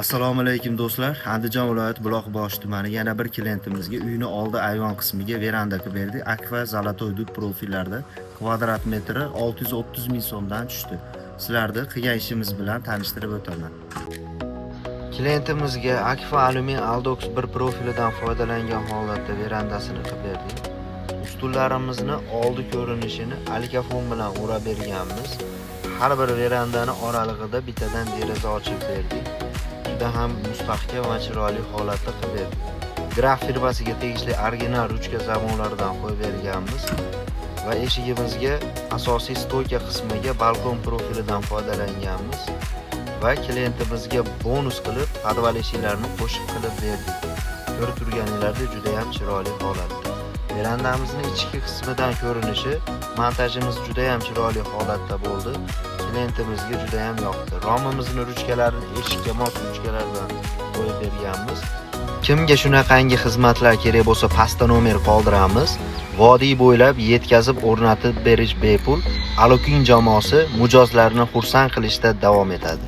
Assalomu alaykum do'stlar. Andijon viloyati Buloqboshi tumani yana bir klientimizga uyni oldi ayvon qismiga veranda qilib berdik. Akva Zolotoy dub profillarda kvadrat metri 630 ming so'mdan tushdi. Sizlarni qilgan ishimiz bilan tanishtirib o'taman. Klientimizga Akva Alumin Aldox 1 profilidan foydalangan holatda verandasini qilib berdik. Ustunlarimizni oldi ko'rinishini alikafon bilan o'rab berganmiz. Har bir verandani oralig'ida bittadan deraza ochib berdik. Juda ham mustahkam va chiroyli holatda qilib berdik. Graf firmasiga tegishli original ruchka zamonlaridan qo'yib berganmiz va eshigimizga asosiy stoyka qismiga balkon profilidan foydalanganmiz va klientimizga bonus qilib podval eshiklarini qo'shib qilib berdik. Ko'rib turganingizdek juda ham chiroyli holatda. Verandamizning ichki qismidan ko'rinishi, montajimiz juda ham chiroyli holatda bo'ldi. Klientimizga juda ham yoqdi. Romimizni ruchkalarini eshikka mos ruchkalardan qo'yib berganmiz. Kimga shunaqangi xizmatlar kerak bo'lsa, pastda nomer qoldiramiz. Vodiy bo'ylab yetkazib o'rnatib berish bepul. Alukin jamoasi mijozlarni xursand qilishda davom etadi.